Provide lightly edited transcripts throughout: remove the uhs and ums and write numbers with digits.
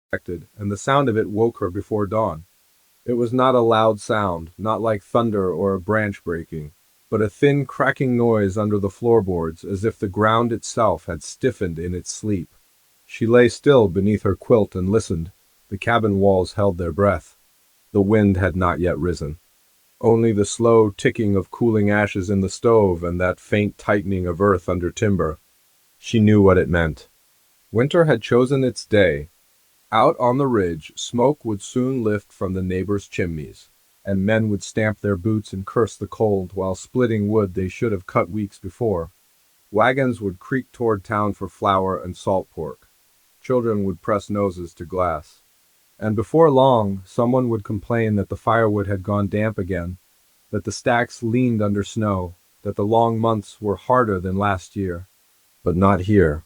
expected, and the sound of it woke her before dawn. It was not a loud sound, not like thunder or a branch breaking, but a thin cracking noise under the floorboards as if the ground itself had stiffened in its sleep. She lay still beneath her quilt and listened. The cabin walls held their breath. The wind had not yet risen. Only the slow ticking of cooling ashes in the stove and that faint tightening of earth under timber. She knew what it meant. Winter had chosen its day. Out on the ridge, smoke would soon lift from the neighbors' chimneys, and men would stamp their boots and curse the cold while splitting wood they should have cut weeks before. Wagons would creak toward town for flour and salt pork. Children would press noses to glass. And before long, someone would complain that the firewood had gone damp again, that the stacks leaned under snow, that the long months were harder than last year. But not here.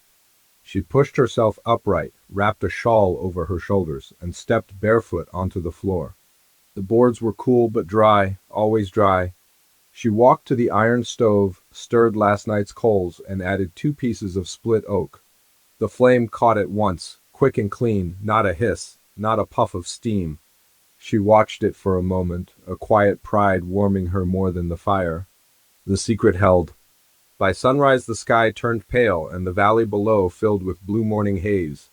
She pushed herself upright, wrapped a shawl over her shoulders, and stepped barefoot onto the floor. The boards were cool but dry, always dry. She walked to the iron stove, stirred last night's coals, and added 2 pieces of split oak. The flame caught at once, quick and clean, not a hiss, not a puff of steam. She watched it for a moment, a quiet pride warming her more than the fire. The secret held. By sunrise the sky turned pale and the valley below filled with blue morning haze.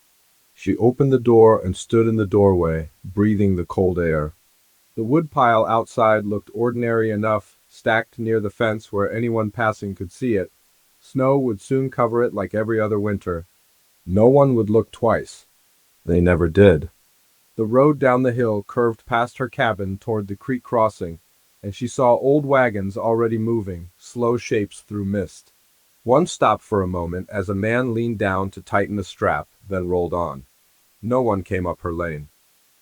She opened the door and stood in the doorway, breathing the cold air. The woodpile outside looked ordinary enough, stacked near the fence where anyone passing could see it. Snow would soon cover it like every other winter. No one would look twice. They never did. The road down the hill curved past her cabin toward the creek crossing, and she saw old wagons already moving, slow shapes through mist. One stopped for a moment as a man leaned down to tighten a strap, then rolled on. No one came up her lane.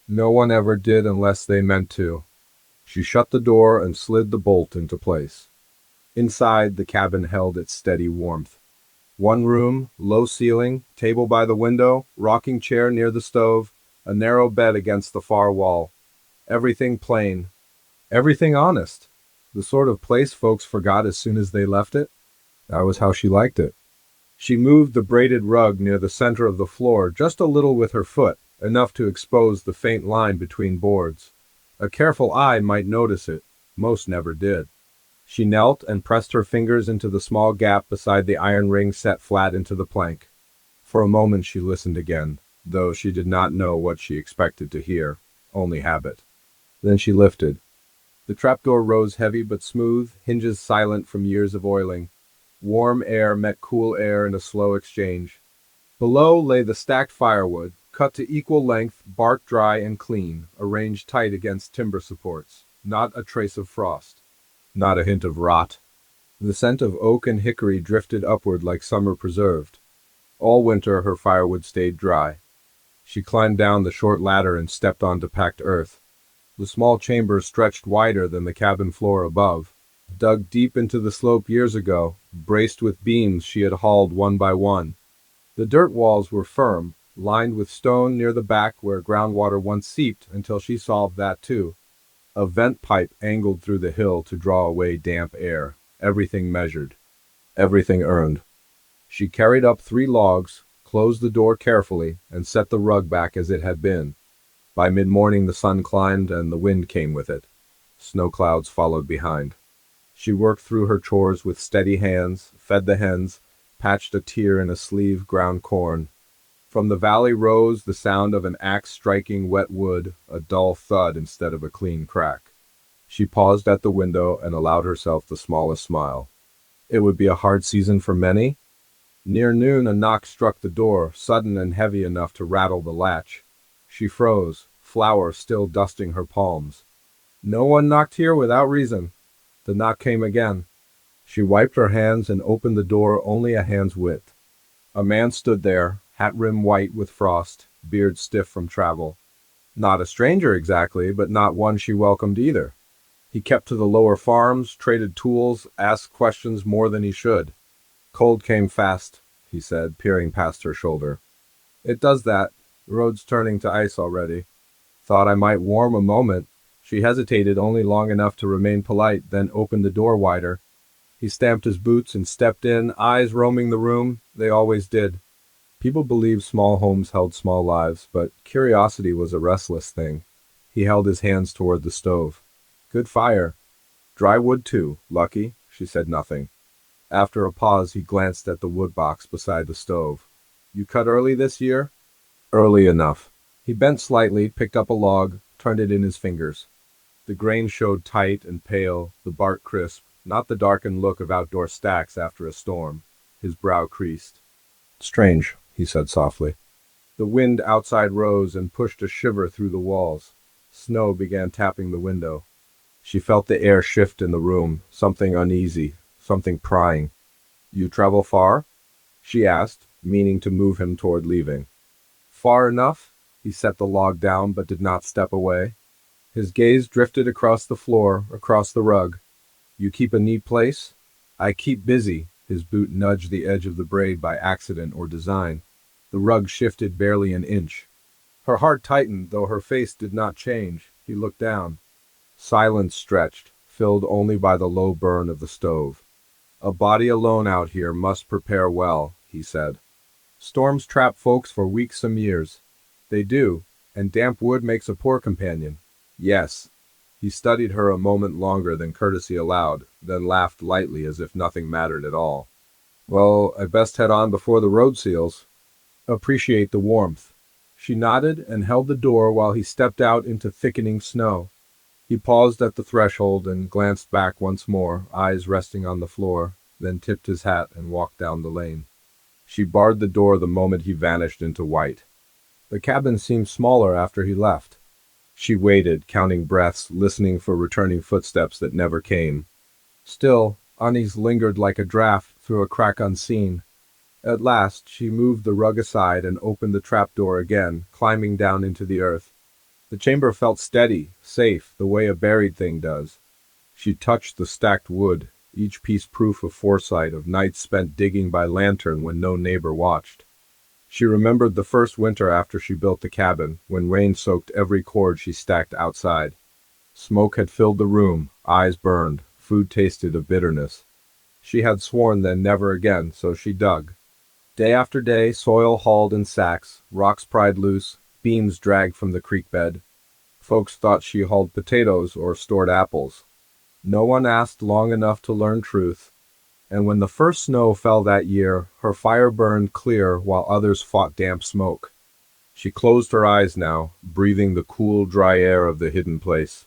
No one ever did unless they meant to. She shut the door and slid the bolt into place. Inside, the cabin held its steady warmth. One room, low ceiling, table by the window, rocking chair near the stove, a narrow bed against the far wall. Everything plain. Everything honest. The sort of place folks forgot as soon as they left it. That was how she liked it. She moved the braided rug near the center of the floor just a little with her foot, enough to expose the faint line between boards. A careful eye might notice it. Most never did. She knelt and pressed her fingers into the small gap beside the iron ring set flat into the plank. For a moment she listened again, though she did not know what she expected to hear, only habit. Then she lifted. The trapdoor rose heavy but smooth, hinges silent from years of oiling. Warm air met cool air in a slow exchange. Below lay the stacked firewood, cut to equal length, bark dry and clean, arranged tight against timber supports. Not a trace of frost. Not a hint of rot. The scent of oak and hickory drifted upward like summer preserved. All winter her firewood stayed dry. She climbed down the short ladder and stepped onto packed earth. The small chamber stretched wider than the cabin floor above. Dug deep into the slope years ago, braced with beams she had hauled one by one. The dirt walls were firm, lined with stone near the back where groundwater once seeped until she solved that too. A vent pipe angled through the hill to draw away damp air. Everything measured. Everything earned. She carried up 3 logs, closed the door carefully, and set the rug back as it had been. By mid-morning the sun climbed and the wind came with it. Snow clouds followed behind. She worked through her chores with steady hands, fed the hens, patched a tear in a sleeve, ground corn. From the valley rose the sound of an axe striking wet wood, a dull thud instead of a clean crack. She paused at the window and allowed herself the smallest smile. It would be a hard season for many. Near noon a knock struck the door, sudden and heavy enough to rattle the latch. She froze, flour still dusting her palms. No one knocked here without reason. The knock came again. She wiped her hands and opened the door only a hand's width. A man stood there, hat rim white with frost, beard stiff from travel. Not a stranger exactly, but not one she welcomed either. He kept to the lower farms, traded tools, asked questions more than he should. Cold came fast, he said, peering past her shoulder. It does that. The road's turning to ice already. Thought I might warm a moment. She hesitated only long enough to remain polite, then opened the door wider. He stamped his boots and stepped in, eyes roaming the room. They always did. People believed small homes held small lives, but curiosity was a restless thing. He held his hands toward the stove. Good fire. Dry wood too, lucky. She said nothing. After a pause, he glanced at the wood box beside the stove. You cut early this year? Early enough. He bent slightly, picked up a log, turned it in his fingers. The grain showed tight and pale, the bark crisp, not the darkened look of outdoor stacks after a storm. His brow creased. Strange, he said softly. The wind outside rose and pushed a shiver through the walls. Snow began tapping the window. She felt the air shift in the room, something uneasy, something prying. You travel far? She asked, meaning to move him toward leaving. Far enough? He set the log down but did not step away. His gaze drifted across the floor, across the rug. You keep a neat place? I keep busy. His boot nudged the edge of the braid by accident or design. The rug shifted barely an inch. Her heart tightened, though her face did not change. He looked down. Silence stretched, filled only by the low burn of the stove. A body alone out here must prepare well, he said. Storms trap folks for weeks, some years. They do, and damp wood makes a poor companion. Yes. He studied her a moment longer than courtesy allowed, then laughed lightly as if nothing mattered at all. Well, I best head on before the road seals. Appreciate the warmth. She nodded and held the door while he stepped out into thickening snow. He paused at the threshold and glanced back once more, eyes resting on the floor, then tipped his hat and walked down the lane. She barred the door the moment he vanished into white. The cabin seemed smaller after he left. She waited, counting breaths, listening for returning footsteps that never came. Still, unease lingered like a draft through a crack unseen. At last, she moved the rug aside and opened the trapdoor again, climbing down into the earth. The chamber felt steady, safe, the way a buried thing does. She touched the stacked wood, each piece proof of foresight, of nights spent digging by lantern when no neighbor watched. She remembered the first winter after she built the cabin, when rain soaked every cord she stacked outside. Smoke had filled the room, eyes burned, food tasted of bitterness. She had sworn then never again, so she dug. Day after day, soil hauled in sacks, rocks pried loose, beams dragged from the creek bed. Folks thought she hauled potatoes or stored apples. No one asked long enough to learn truth. And when the first snow fell that year, her fire burned clear while others fought damp smoke. She closed her eyes now, breathing the cool, dry air of the hidden place.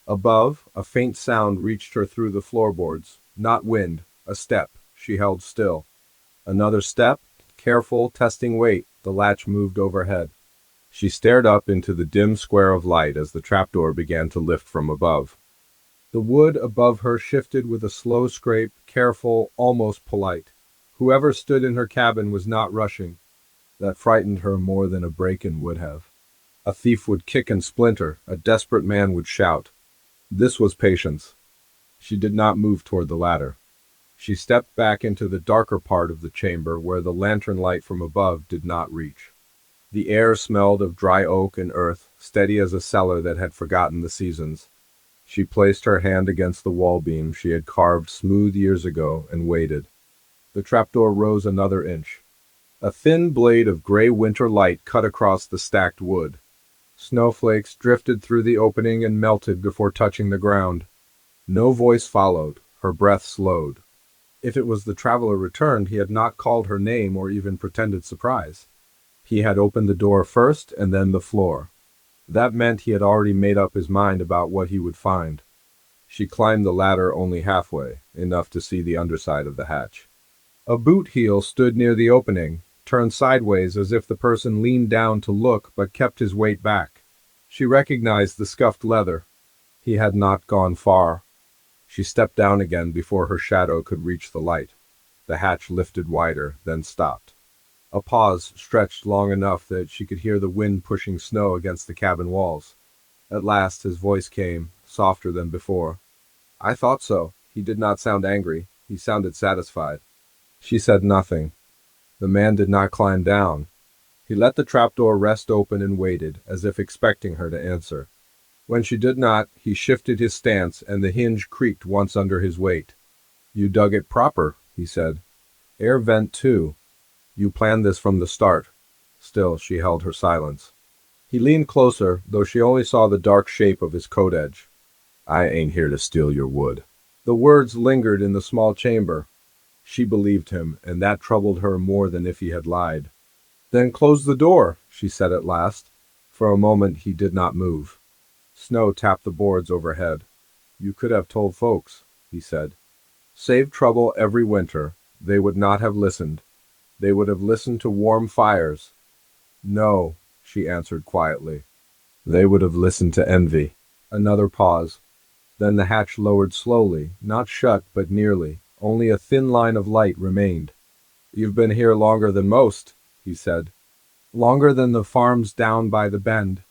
Above, a faint sound reached her through the floorboards. Not wind, a step. She held still. Another step, careful, testing weight. The latch moved overhead. She stared up into the dim square of light as the trapdoor began to lift from above. The wood above her shifted with a slow scrape, careful, almost polite. Whoever stood in her cabin was not rushing. That frightened her more than a break-in would have. A thief would kick and splinter, a desperate man would shout. This was patience. She did not move toward the ladder. She stepped back into the darker part of the chamber where the lantern light from above did not reach. The air smelled of dry oak and earth, steady as a cellar that had forgotten the seasons. She placed her hand against the wall beam she had carved smooth years ago and waited. The trapdoor rose another inch. A thin blade of gray winter light cut across the stacked wood. Snowflakes drifted through the opening and melted before touching the ground. No voice followed. Her breath slowed. If it was the traveler returned, he had not called her name or even pretended surprise. He had opened the door first and then the floor. That meant he had already made up his mind about what he would find. She climbed the ladder only halfway, enough to see the underside of the hatch. A boot heel stood near the opening, turned sideways as if the person leaned down to look but kept his weight back. She recognized the scuffed leather. He had not gone far. She stepped down again before her shadow could reach the light. The hatch lifted wider, then stopped. A pause stretched long enough that she could hear the wind pushing snow against the cabin walls. At last his voice came, softer than before. I thought so. He did not sound angry. He sounded satisfied. She said nothing. The man did not climb down. He let the trapdoor rest open and waited, as if expecting her to answer. When she did not, he shifted his stance and the hinge creaked once under his weight. You dug it proper, he said. Air vent too. You planned this from the start. Still, she held her silence. He leaned closer, though she only saw the dark shape of his coat edge. I ain't here to steal your wood. The words lingered in the small chamber. She believed him, and that troubled her more than if he had lied. Then close the door, she said at last. For a moment he did not move. Snow tapped the boards overhead. You could have told folks, he said. Save trouble every winter. They would not have listened. They would have listened to warm fires. No, she answered quietly. They would have listened to envy. Another pause. Then the hatch lowered slowly, not shut but nearly. Only a thin line of light remained. You've been here longer than most, he said. Longer than the farms down by the bend.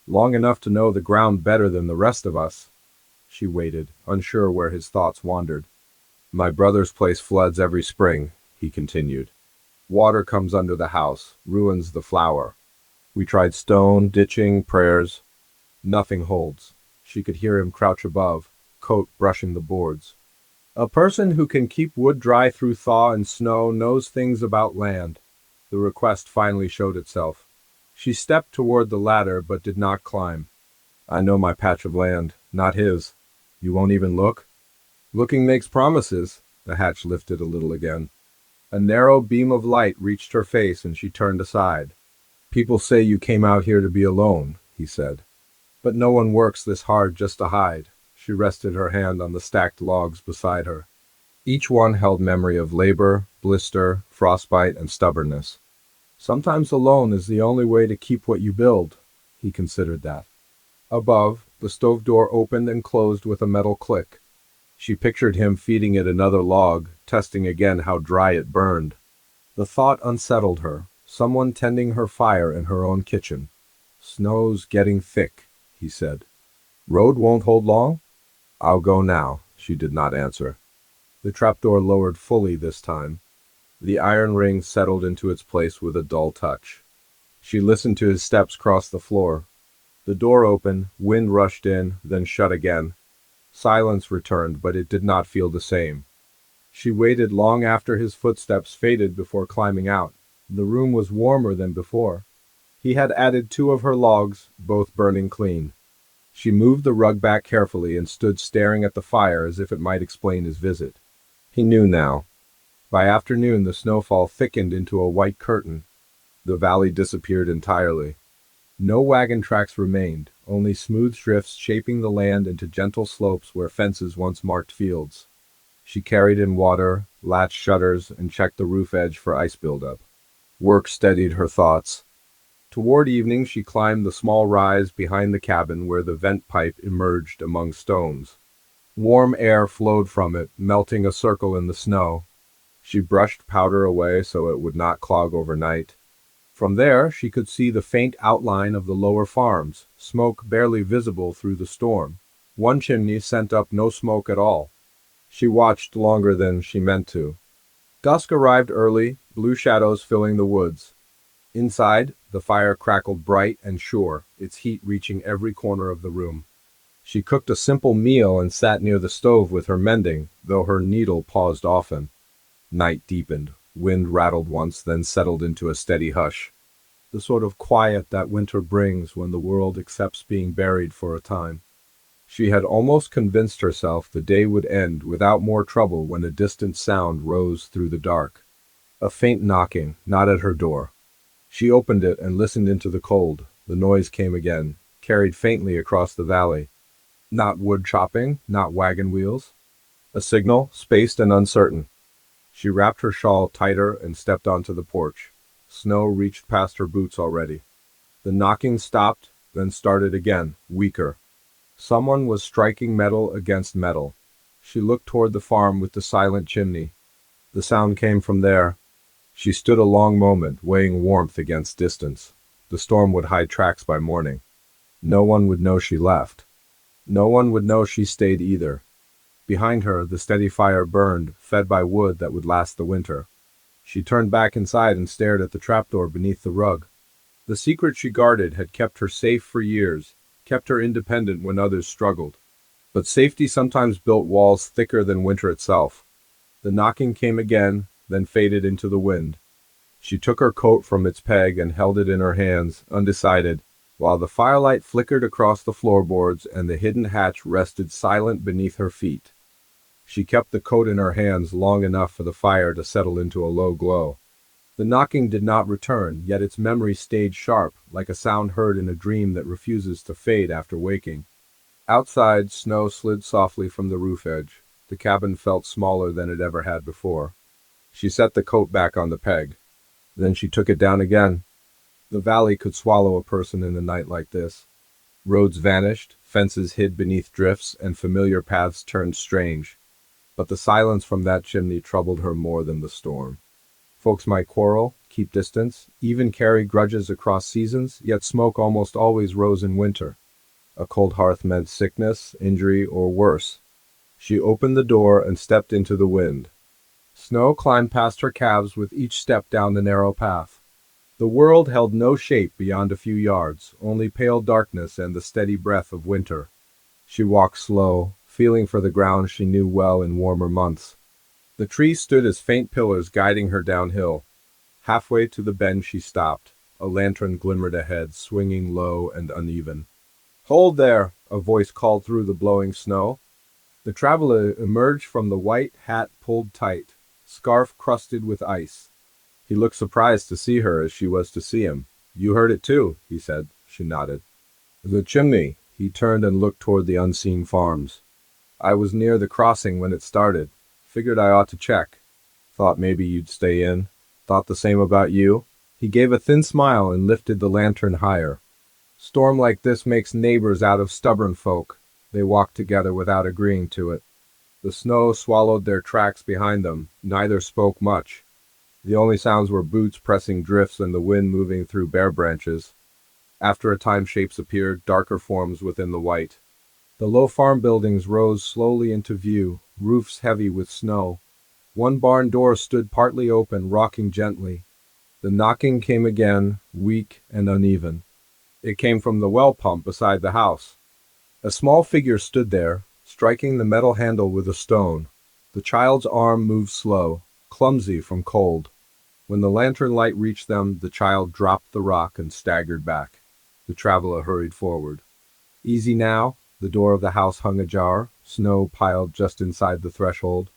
Long enough to know the ground better than the rest of us. She waited, unsure where his thoughts wandered. My brother's place floods every spring, he continued. Water comes under the house, ruins the flower. We tried stone, ditching, prayers. Nothing holds. She could hear him crouch above, coat brushing the boards. A person who can keep wood dry through thaw and snow knows things about land. The request finally showed itself. She stepped toward the ladder but did not climb. I know my patch of land, not his. You won't even look? Looking makes promises. The hatch lifted a little again. A narrow beam of light reached her face and she turned aside. People say you came out here to be alone, he said. But no one works this hard just to hide. She rested her hand on the stacked logs beside her. Each one held memory of labor, blister, frostbite, and stubbornness. Sometimes alone is the only way to keep what you build, he considered that. Above, the stove door opened and closed with a metal click. She pictured him feeding it another log, testing again how dry it burned. The thought unsettled her, someone tending her fire in her own kitchen. Snow's getting thick, he said. Road won't hold long? I'll go now, she did not answer. The trapdoor lowered fully this time. The iron ring settled into its place with a dull touch. She listened to his steps cross the floor. The door opened, wind rushed in, then shut again. Silence returned, but it did not feel the same. She waited long after his footsteps faded before climbing out. The room was warmer than before. He had added 2 of her logs, both burning clean. She moved the rug back carefully and stood staring at the fire as if it might explain his visit. He knew now. By afternoon, the snowfall thickened into a white curtain. The valley disappeared entirely. No wagon tracks remained, only smooth drifts shaping the land into gentle slopes where fences once marked fields. She carried in water, latched shutters, and checked the roof edge for ice buildup. Work steadied her thoughts. Toward evening, she climbed the small rise behind the cabin where the vent pipe emerged among stones. Warm air flowed from it, melting a circle in the snow. She brushed powder away so it would not clog overnight. From there, she could see the faint outline of the lower farms, smoke barely visible through the storm. One chimney sent up no smoke at all. She watched longer than she meant to. Dusk arrived early, blue shadows filling the woods. Inside, the fire crackled bright and sure, its heat reaching every corner of the room. She cooked a simple meal and sat near the stove with her mending, though her needle paused often. Night deepened. Wind rattled once, then settled into a steady hush. The sort of quiet that winter brings when the world accepts being buried for a time. She had almost convinced herself the day would end without more trouble when a distant sound rose through the dark. A faint knocking, not at her door. She opened it and listened into the cold. The noise came again, carried faintly across the valley. Not wood chopping, not wagon wheels. A signal, spaced and uncertain. She wrapped her shawl tighter and stepped onto the porch. Snow reached past her boots already. The knocking stopped, then started again, weaker. Someone was striking metal against metal. She looked toward the farm with the silent chimney. The sound came from there. She stood a long moment, weighing warmth against distance. The storm would hide tracks by morning. No one would know she left. No one would know she stayed either. Behind her, the steady fire burned, fed by wood that would last the winter. She turned back inside and stared at the trapdoor beneath the rug. The secret she guarded had kept her safe for years, kept her independent when others struggled. But safety sometimes built walls thicker than winter itself. The knocking came again, then faded into the wind. She took her coat from its peg and held it in her hands, undecided, while the firelight flickered across the floorboards and the hidden hatch rested silent beneath her feet. She kept the coat in her hands long enough for the fire to settle into a low glow. The knocking did not return, yet its memory stayed sharp, like a sound heard in a dream that refuses to fade after waking. Outside, snow slid softly from the roof edge. The cabin felt smaller than it ever had before. She set the coat back on the peg. Then she took it down again. The valley could swallow a person in a night like this. Roads vanished, fences hid beneath drifts, and familiar paths turned strange. But the silence from that chimney troubled her more than the storm. Folks might quarrel, keep distance, even carry grudges across seasons, yet smoke almost always rose in winter. A cold hearth meant sickness, injury, or worse. She opened the door and stepped into the wind. Snow climbed past her calves with each step down the narrow path. The world held no shape beyond a few yards, only pale darkness and the steady breath of winter. She walked slow, feeling for the ground she knew well in warmer months. The trees stood as faint pillars guiding her downhill. Halfway to the bend she stopped. A lantern glimmered ahead, swinging low and uneven. "Hold there!" a voice called through the blowing snow. The traveler emerged from the white hat pulled tight, scarf crusted with ice. He looked surprised to see her as she was to see him. "You heard it too," he said. She nodded. "The chimney." He turned and looked toward the unseen farms. "I was near the crossing when it started. Figured I ought to check. Thought maybe you'd stay in. Thought the same about you." He gave a thin smile and lifted the lantern higher. "Storm like this makes neighbors out of stubborn folk." They walked together without agreeing to it. The snow swallowed their tracks behind them. Neither spoke much. The only sounds were boots pressing drifts and the wind moving through bare branches. After a time, shapes appeared, darker forms within the white. The low farm buildings rose slowly into view, roofs heavy with snow. One barn door stood partly open, rocking gently. The knocking came again, weak and uneven. It came from the well pump beside the house. A small figure stood there, striking the metal handle with a stone. The child's arm moved slow, clumsy from cold. When the lantern light reached them, the child dropped the rock and staggered back. The traveler hurried forward. "Easy now." The door of the house hung ajar, snow piled just inside the threshold.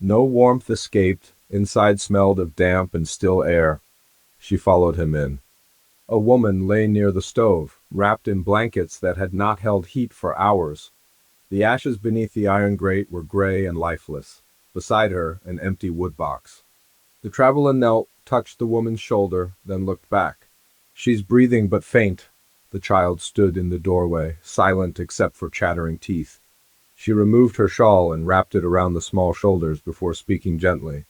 No warmth escaped. Inside smelled of damp and still air. She followed him in. A woman lay near the stove, wrapped in blankets that had not held heat for hours. The ashes beneath the iron grate were gray and lifeless. Beside her, an empty wood box. The traveler knelt, touched the woman's shoulder, then looked back. "She's breathing but faint." The child stood in the doorway, silent except for chattering teeth. She removed her shawl and wrapped it around the small shoulders before speaking gently.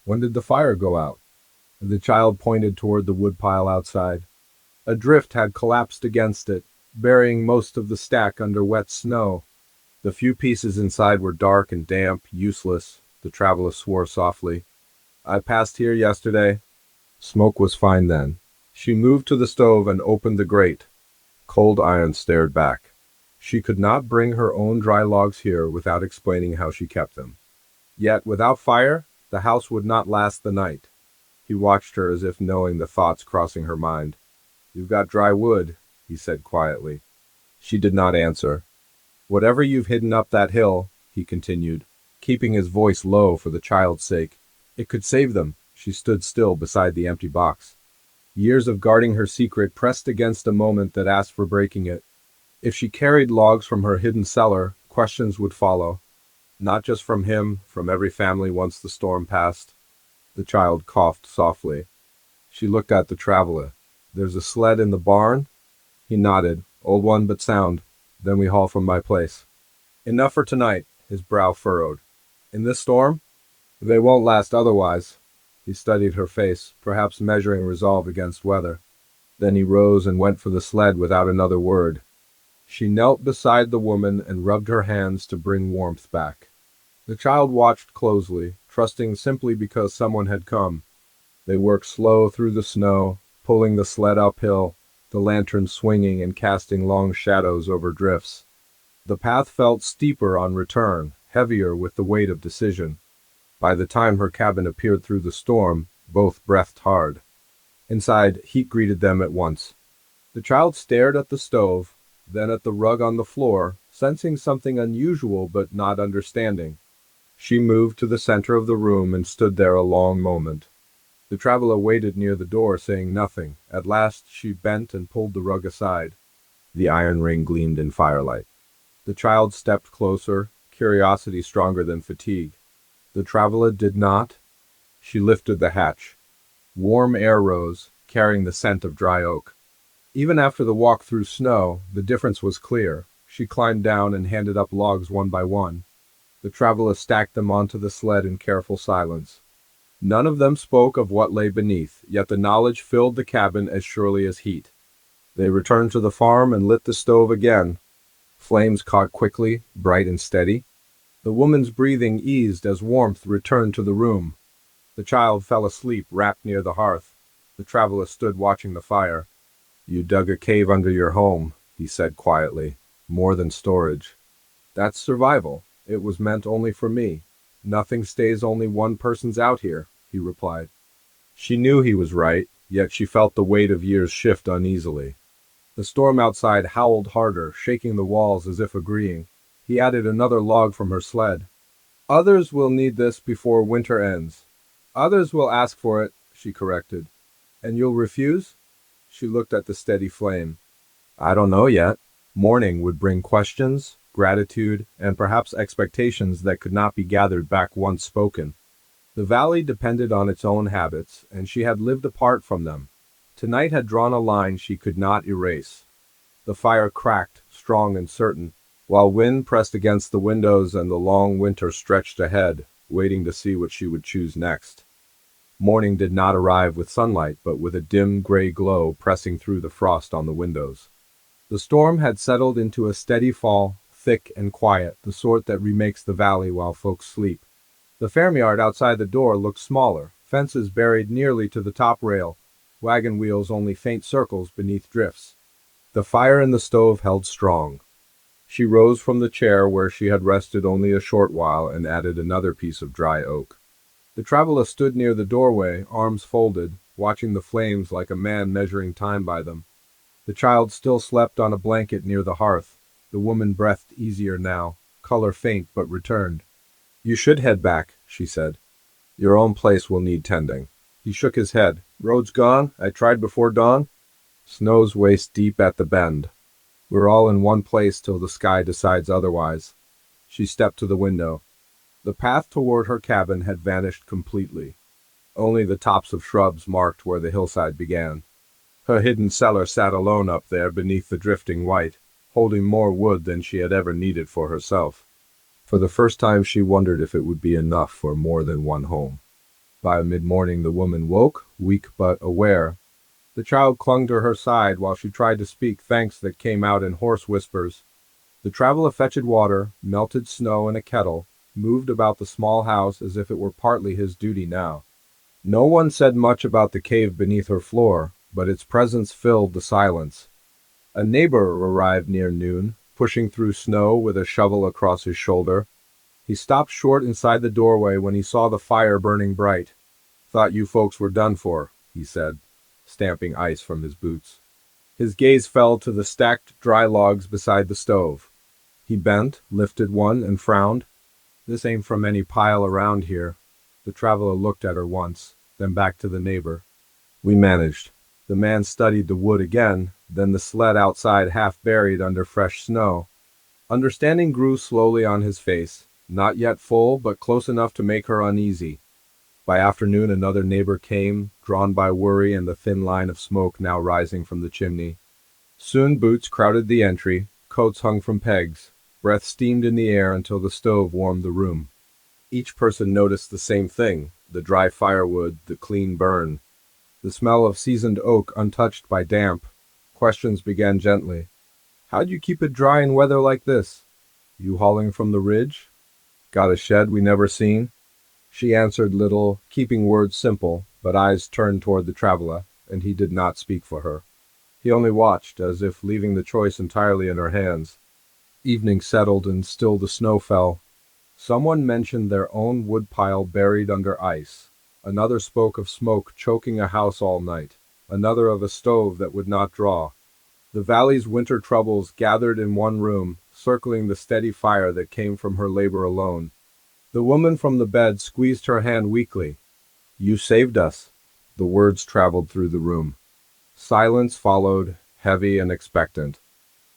"When did the fire go out?" The child pointed toward the woodpile outside. A drift had collapsed against it, burying most of the stack under wet snow. The few pieces inside were dark and damp, useless. The traveler swore softly. "I passed here yesterday." Smoke was fine then. She moved to the stove and opened the grate. Cold iron stared back. She could not bring her own dry logs here without explaining how she kept them. Yet, without fire, the house would not last the night. He watched her as if knowing the thoughts crossing her mind. "You've got dry wood," he said quietly. She did not answer. "Whatever you've hidden up that hill," he continued, keeping his voice low for the child's sake, "it could save them." She stood still beside the empty box. Years of guarding her secret pressed against a moment that asked for breaking it. If she carried logs from her hidden cellar, questions would follow. Not just from him, from every family once the storm passed. The child coughed softly. She looked at the traveler. "There's a sled in the barn?" He nodded. "Old one but sound. Then we haul from my place." "Enough for tonight." His brow furrowed. "In this storm?" "They won't last otherwise." He studied her face, perhaps measuring resolve against weather. Then he rose and went for the sled without another word. She knelt beside the woman and rubbed her hands to bring warmth back. The child watched closely, trusting simply because someone had come. They worked slow through the snow, pulling the sled uphill, the lantern swinging and casting long shadows over drifts. The path felt steeper on return, heavier with the weight of decision. By the time her cabin appeared through the storm, Both breathed hard. Inside, heat greeted them at once. The child stared at the stove, then at the rug on the floor, sensing something unusual but not understanding. She moved to the center of the room and stood there a long moment. The traveler waited near the door, saying nothing. At last she bent and pulled the rug aside. The iron ring gleamed in firelight. The child stepped closer, curiosity stronger than fatigue. The traveler did not. She lifted the hatch. Warm air rose, carrying the scent of dry oak. Even after the walk through snow, the difference was clear. She climbed down and handed up logs one by one. The traveler stacked them onto the sled in careful silence. None of them spoke of what lay beneath, yet the knowledge filled the cabin as surely as heat. They returned to the farm and lit the stove again. Flames caught quickly, bright and steady. The woman's breathing eased as warmth returned to the room. The child fell asleep, wrapped near the hearth. The traveler stood watching the fire. "You dug a cave under your home," he said quietly. "More than storage. That's survival. It was meant only for me. Nothing stays only one person's out here," he replied. She knew he was right, yet she felt the weight of years shift uneasily. The storm outside howled harder, shaking the walls as if agreeing. He added another log from her sled. "Others will need this before winter ends." "Others will ask for it," she corrected. "And you'll refuse?" She looked at the steady flame. "I don't know yet." Morning would bring questions, gratitude, and perhaps expectations that could not be gathered back once spoken. The valley depended on its own habits, and she had lived apart from them. Tonight had drawn a line she could not erase. The fire cracked, strong and certain, while wind pressed against the windows and the long winter stretched ahead, waiting to see what she would choose next. Morning did not arrive with sunlight, but with a dim gray glow pressing through the frost on the windows. The storm had settled into a steady fall, thick and quiet, the sort that remakes the valley while folks sleep. The farmyard outside the door looked smaller, fences buried nearly to the top rail, wagon wheels only faint circles beneath drifts. The fire in the stove held strong. She rose from the chair where she had rested only a short while and added another piece of dry oak. The traveler stood near the doorway, arms folded, watching the flames like a man measuring time by them. The child still slept on a blanket near the hearth. The woman breathed easier now, color faint but returned. "You should head back," she said. "Your own place will need tending." He shook his head. "Road's gone? I tried before dawn?" "Snow's waist deep at the bend. We're all in one place till the sky decides otherwise." She stepped to the window. The path toward her cabin had vanished completely. Only the tops of shrubs marked where the hillside began. Her hidden cellar sat alone up there beneath the drifting white, holding more wood than she had ever needed for herself. For the first time she wondered if it would be enough for more than one home. By mid-morning the woman woke, weak but aware. The child clung to her side while she tried to speak thanks that came out in hoarse whispers. The traveler fetched water, melted snow in a kettle, moved about the small house as if it were partly his duty now. No one said much about the cave beneath her floor, but its presence filled the silence. A neighbor arrived near noon, pushing through snow with a shovel across his shoulder. He stopped short inside the doorway when he saw the fire burning bright. "Thought you folks were done for," he said, stamping ice from his boots. His gaze fell to the stacked dry logs beside the stove. He bent, lifted one, and frowned. "This ain't from any pile around here." The traveler looked at her once, then back to the neighbor. "We managed." The man studied the wood again, then the sled outside half buried under fresh snow. Understanding grew slowly on his face, not yet full, but close enough to make her uneasy. By afternoon another neighbor came, drawn by worry and the thin line of smoke now rising from the chimney. Soon boots crowded the entry, coats hung from pegs, breath steamed in the air until the stove warmed the room. Each person noticed the same thing, the dry firewood, the clean burn, the smell of seasoned oak untouched by damp. Questions began gently. "How'd you keep it dry in weather like this?" "You hauling from the ridge?" "Got a shed we never seen?" She answered little, keeping words simple, but eyes turned toward the traveler, and he did not speak for her. He only watched, as if leaving the choice entirely in her hands. Evening settled and still the snow fell. Someone mentioned their own woodpile buried under ice. Another spoke of smoke choking a house all night. Another of a stove that would not draw. The valley's winter troubles gathered in one room, circling the steady fire that came from her labor alone. The woman from the bed squeezed her hand weakly. "You saved us." The words traveled through the room. Silence followed, heavy and expectant.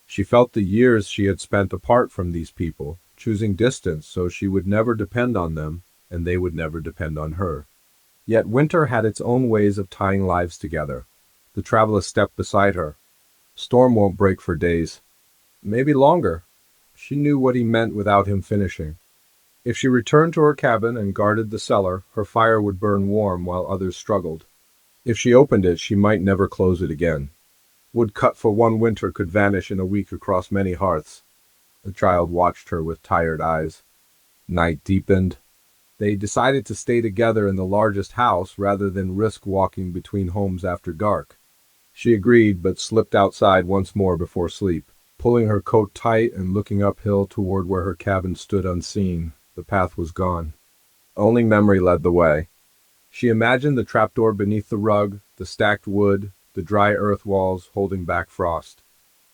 She felt the years she had spent apart from these people, choosing distance so she would never depend on them, and they would never depend on her. Yet winter had its own ways of tying lives together. The traveler stepped beside her. "Storm won't break for days. Maybe longer." She knew what he meant without him finishing. If she returned to her cabin and guarded the cellar, her fire would burn warm while others struggled. If she opened it, she might never close it again. Wood cut for one winter could vanish in a week across many hearths. The child watched her with tired eyes. Night deepened. They decided to stay together in the largest house rather than risk walking between homes after dark. She agreed, but slipped outside once more before sleep, pulling her coat tight and looking uphill toward where her cabin stood unseen. The path was gone. Only memory led the way. She imagined the trapdoor beneath the rug, the stacked wood, the dry earth walls holding back frost.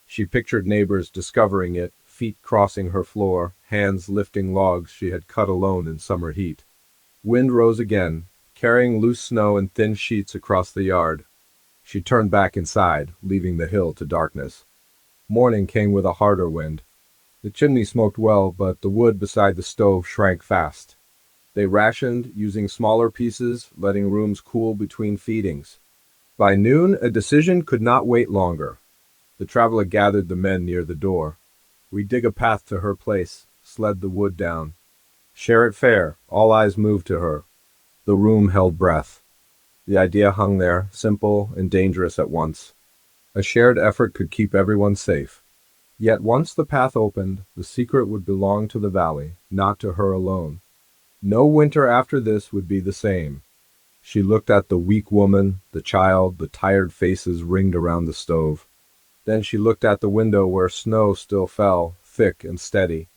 She pictured neighbors discovering it, feet crossing her floor, hands lifting logs she had cut alone in summer heat. Wind rose again, carrying loose snow in thin sheets across the yard. She turned back inside, leaving the hill to darkness. Morning came with a harder wind. The chimney smoked well, but the wood beside the stove shrank fast. They rationed, using smaller pieces, letting rooms cool between feedings. By noon, a decision could not wait longer. The traveler gathered the men near the door. "We dig a path to her place, sled the wood down. Share it fair." All eyes moved to her. The room held breath. The idea hung there, simple and dangerous at once. A shared effort could keep everyone safe. Yet once the path opened, the secret would belong to the valley, not to her alone. No winter after this would be the same. She looked at the weak woman, the child, the tired faces ringed around the stove. Then she looked at the window where snow still fell, thick and steady.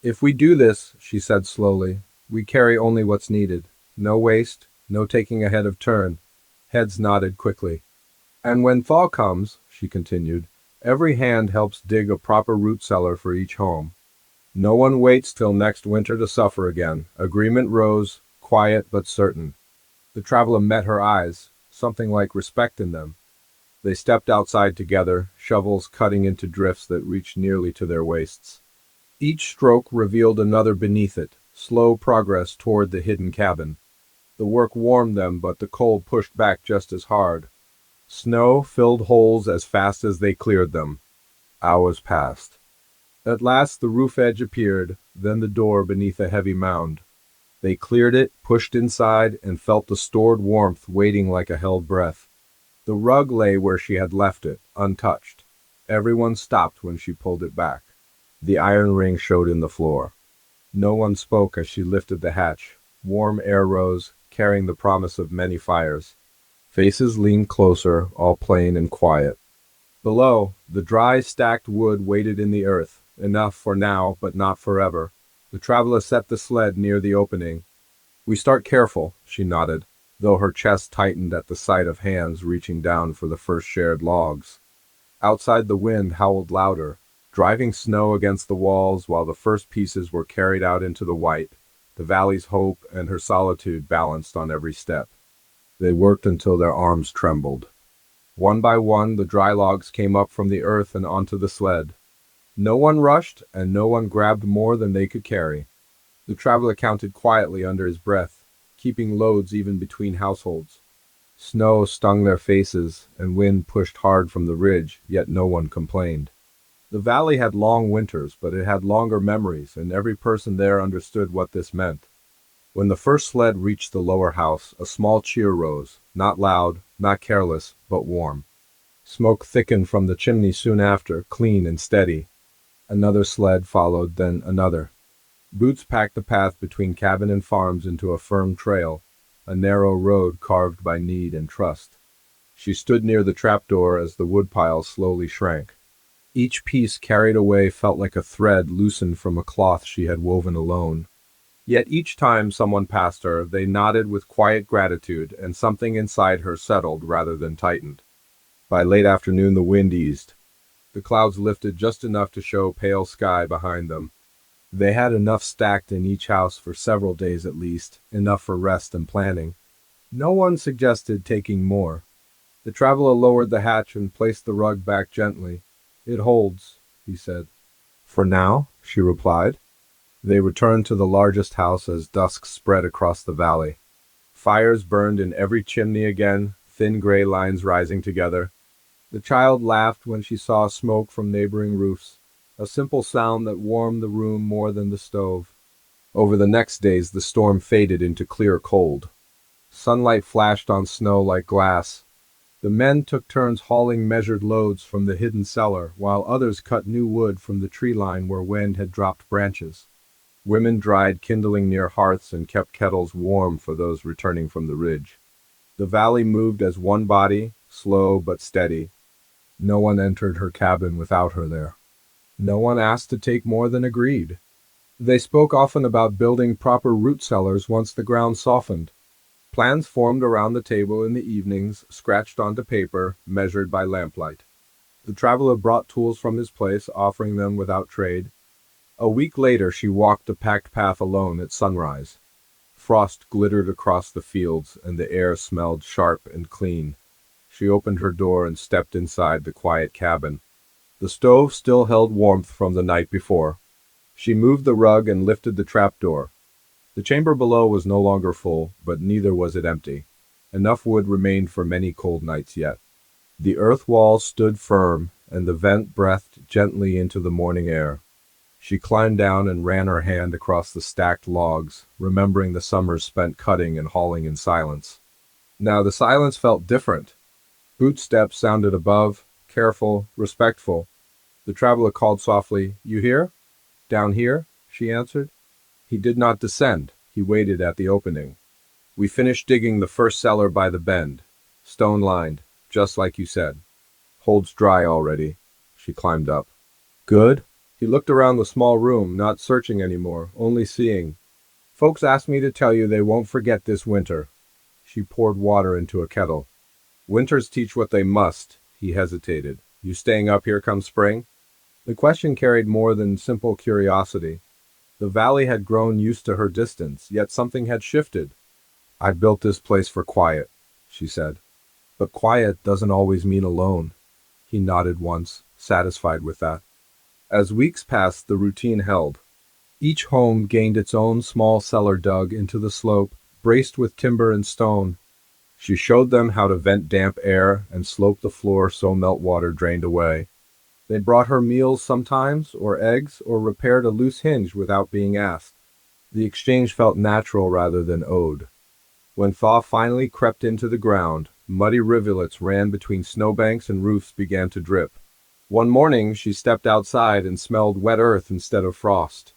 "If we do this," she said slowly, "we carry only what's needed. No waste, no taking ahead of turn." Heads nodded quickly. "And when thaw comes," she continued, "every hand helps dig a proper root cellar for each home. No one waits till next winter to suffer again." Agreement rose, quiet but certain. The traveler met her eyes, something like respect in them. They stepped outside together, shovels cutting into drifts that reached nearly to their waists. Each stroke revealed another beneath it, slow progress toward the hidden cabin. The work warmed them, but the cold pushed back just as hard. Snow filled holes as fast as they cleared them. Hours passed. At last the roof edge appeared, then the door beneath a heavy mound. They cleared it, pushed inside, and felt the stored warmth waiting like a held breath. The rug lay where she had left it, untouched. Everyone stopped when she pulled it back. The iron ring showed in the floor. No one spoke as she lifted the hatch. Warm air rose, carrying the promise of many fires. Faces leaned closer, all plain and quiet. Below, the dry, stacked wood waited in the earth, enough for now, but not forever. The traveler set the sled near the opening. "We start careful," she nodded, though her chest tightened at the sight of hands reaching down for the first shared logs. Outside the wind howled louder, driving snow against the walls while the first pieces were carried out into the white. The valley's hope and her solitude balanced on every step. They worked until their arms trembled. One by one, the dry logs came up from the earth and onto the sled. No one rushed, and no one grabbed more than they could carry. The traveler counted quietly under his breath, keeping loads even between households. Snow stung their faces, and wind pushed hard from the ridge, yet no one complained. The valley had long winters, but it had longer memories, and every person there understood what this meant. When the first sled reached the lower house, a small cheer rose, not loud, not careless, but warm. Smoke thickened from the chimney soon after, clean and steady. Another sled followed, then another. Boots packed the path between cabin and farms into a firm trail, a narrow road carved by need and trust. She stood near the trapdoor as the woodpile slowly shrank. Each piece carried away felt like a thread loosened from a cloth she had woven alone. Yet each time someone passed her, they nodded with quiet gratitude, and something inside her settled rather than tightened. By late afternoon, the wind eased. The clouds lifted just enough to show pale sky behind them. They had enough stacked in each house for several days at least, enough for rest and planning. No one suggested taking more. The traveler lowered the hatch and placed the rug back gently. "It holds," he said. "For now," she replied. They returned to the largest house as dusk spread across the valley. Fires burned in every chimney again, thin gray lines rising together. The child laughed when she saw smoke from neighboring roofs, a simple sound that warmed the room more than the stove. Over the next days, the storm faded into clear cold. Sunlight flashed on snow like glass. The men took turns hauling measured loads from the hidden cellar, while others cut new wood from the tree line where wind had dropped branches. Women dried kindling near hearths and kept kettles warm for those returning from the ridge. The valley moved as one body, slow but steady. No one entered her cabin without her there. No one asked to take more than agreed. They spoke often about building proper root cellars once the ground softened. Plans formed around the table in the evenings, scratched onto paper, measured by lamplight. The traveler brought tools from his place, offering them without trade. A week later, she walked the packed path alone at sunrise. Frost glittered across the fields, and the air smelled sharp and clean. She opened her door and stepped inside the quiet cabin. The stove still held warmth from the night before. She moved the rug and lifted the trapdoor. The chamber below was no longer full, but neither was it empty. Enough wood remained for many cold nights yet. The earth walls stood firm, and the vent breathed gently into the morning air. She climbed down and ran her hand across the stacked logs, remembering the summers spent cutting and hauling in silence. Now the silence felt different. Bootsteps sounded above, careful, respectful. The traveler called softly, "You here?" "Down here," she answered. He did not descend. He waited at the opening. "We finished digging the first cellar by the bend. Stone-lined, just like you said. Holds dry already." She climbed up. "Good?" He looked around the small room, not searching anymore, only seeing. "Folks asked me to tell you they won't forget this winter." She poured water into a kettle. "Winters teach what they must." He hesitated. "You staying up here come spring?" The question carried more than simple curiosity. The valley had grown used to her distance, yet something had shifted. "I built this place for quiet," she said. "But quiet doesn't always mean alone." He nodded once, satisfied with that. As weeks passed, the routine held. Each home gained its own small cellar dug into the slope, braced with timber and stone. She showed them how to vent damp air and slope the floor so meltwater drained away. They brought her meals sometimes, or eggs, or repaired a loose hinge without being asked. The exchange felt natural rather than owed. When thaw finally crept into the ground, muddy rivulets ran between snowbanks and roofs began to drip. One morning she stepped outside and smelled wet earth instead of frost.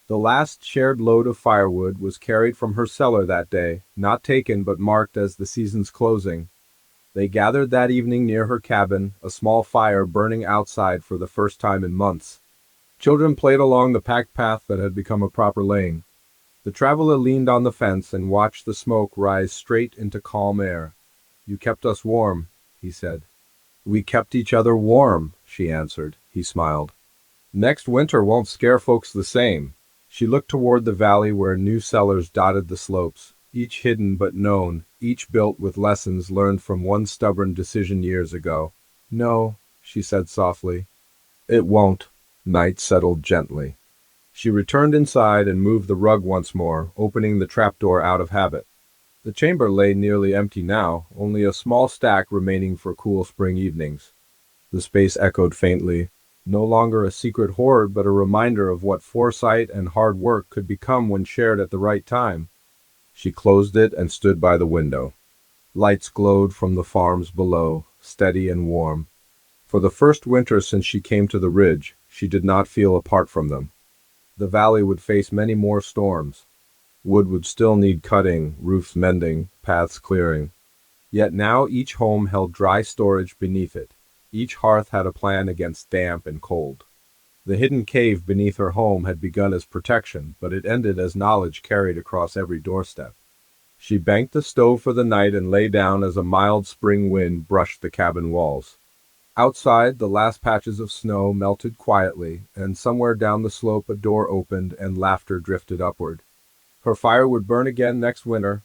The last shared load of firewood was carried from her cellar that day, not taken but marked as the season's closing. They gathered that evening near her cabin, a small fire burning outside for the first time in months. Children played along the packed path that had become a proper lane. The traveler leaned on the fence and watched the smoke rise straight into calm air. "You kept us warm," he said. "We kept each other warm," she answered. He smiled. "Next winter won't scare folks the same." She looked toward the valley where new cellars dotted the slopes, each hidden but known, each built with lessons learned from one stubborn decision years ago. "No," she said softly. "It won't." Night settled gently. She returned inside and moved the rug once more, opening the trapdoor out of habit. The chamber lay nearly empty now, only a small stack remaining for cool spring evenings. The space echoed faintly, no longer a secret hoard but a reminder of what foresight and hard work could become when shared at the right time. She closed it and stood by the window. Lights glowed from the farms below, steady and warm. For the first winter since she came to the ridge, she did not feel apart from them. The valley would face many more storms. Wood would still need cutting, roofs mending, paths clearing. Yet now each home held dry storage beneath it. Each hearth had a plan against damp and cold. The hidden cave beneath her home had begun as protection, but it ended as knowledge carried across every doorstep. She banked the stove for the night and lay down as a mild spring wind brushed the cabin walls. Outside, the last patches of snow melted quietly, and somewhere down the slope a door opened and laughter drifted upward. Her fire would burn again next winter,